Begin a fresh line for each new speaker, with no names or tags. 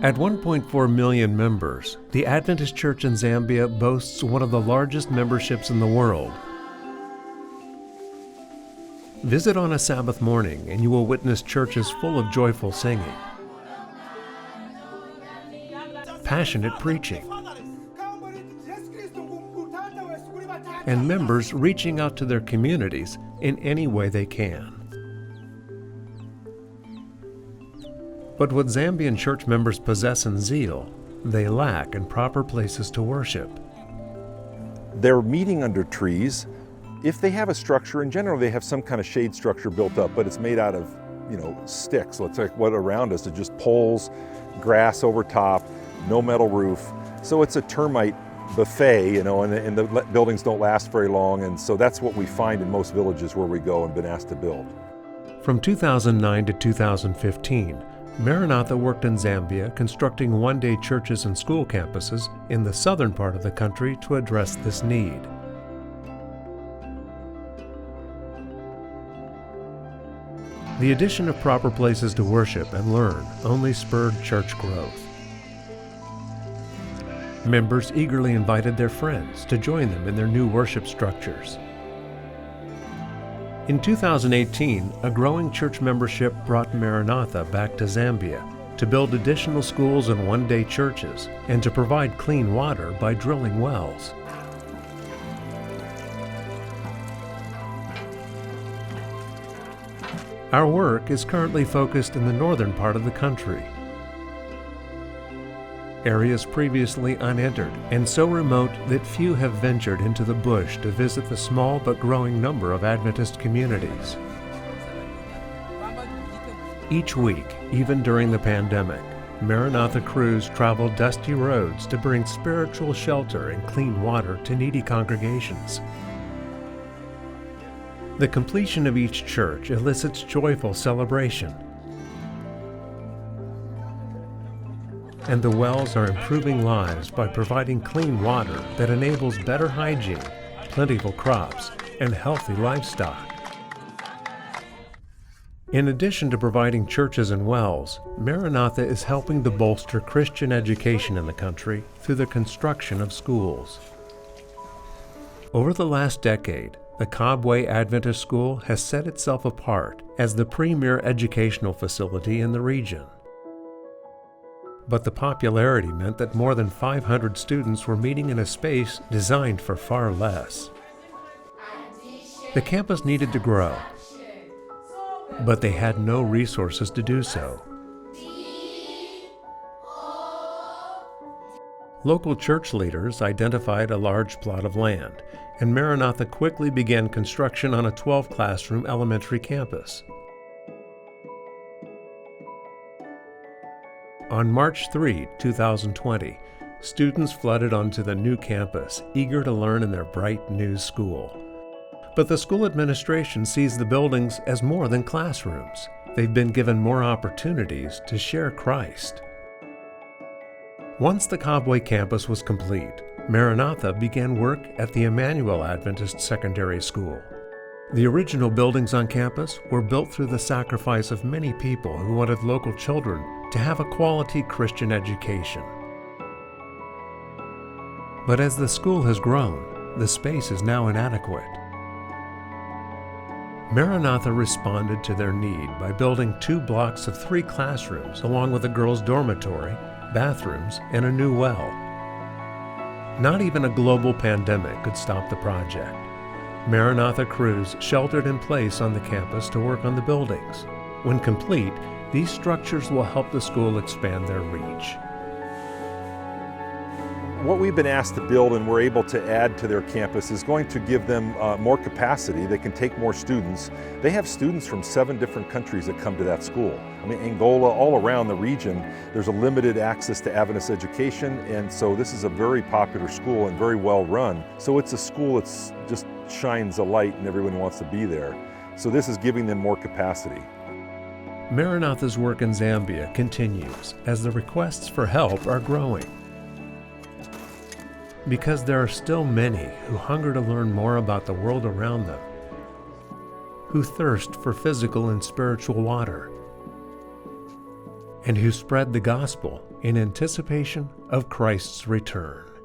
At 1.4 million members, the Adventist Church in Zambia boasts one of the largest memberships in the world. Visit on a Sabbath morning and you will witness churches full of joyful singing, passionate preaching, and members reaching out to their communities in any way they can. But what Zambian church members possess in zeal, they lack in proper places to worship.
They're meeting under trees. If they have a structure, in general they have some kind of shade structure built up, but it's made out of, sticks. So it's like what around us is just poles, grass over top, no metal roof. So it's a termite buffet, and the buildings don't last very long, and so that's what we find in most villages where we go and been asked to build.
From 2009 to 2015, Maranatha worked in Zambia constructing one-day churches and school campuses in the southern part of the country to address this need. The addition of proper places to worship and learn only spurred church growth. Members eagerly invited their friends to join them in their new worship structures. In 2018, a growing church membership brought Maranatha back to Zambia to build additional schools and one-day churches and to provide clean water by drilling wells. Our work is currently focused in the northern part of the country, areas previously unentered and so remote that few have ventured into the bush to visit the small but growing number of Adventist communities. Each week, even during the pandemic, Maranatha crews travel dusty roads to bring spiritual shelter and clean water to needy congregations. The completion of each church elicits joyful celebration, and the wells are improving lives by providing clean water that enables better hygiene, plentiful crops, and healthy livestock. In addition to providing churches and wells, Maranatha is helping to bolster Christian education in the country through the construction of schools. Over the last decade, the Kabwe Adventist School has set itself apart as the premier educational facility in the region. But the popularity meant that more than 500 students were meeting in a space designed for far less. The campus needed to grow, but they had no resources to do so. Local church leaders identified a large plot of land, and Maranatha quickly began construction on a 12-classroom elementary campus. On March 3, 2020, students flooded onto the new campus, eager to learn in their bright new school. But the school administration sees the buildings as more than classrooms. They've been given more opportunities to share Christ. Once the Kabwe campus was complete, Maranatha began work at the Emmanuel Adventist Secondary School. The original buildings on campus were built through the sacrifice of many people who wanted local children to have a quality Christian education. But as the school has grown, the space is now inadequate. Maranatha responded to their need by building 2 blocks of 3 classrooms along with a girls' dormitory, bathrooms, and a new well. Not even a global pandemic could stop the project. Maranatha crews sheltered in place on the campus to work on the buildings. When complete, these structures will help the school expand their reach.
What we've been asked to build and we're able to add to their campus is going to give them more capacity. They can take more students. They have students from 7 different countries that come to that school. I mean, Angola, all around the region, there's a limited access to Adventist education, and so this is a very popular school and very well run. So it's a school that just shines a light and everyone wants to be there. So this is giving them more capacity.
Maranatha's work in Zambia continues as the requests for help are growing. Because there are still many who hunger to learn more about the world around them, who thirst for physical and spiritual water, and who spread the gospel in anticipation of Christ's return.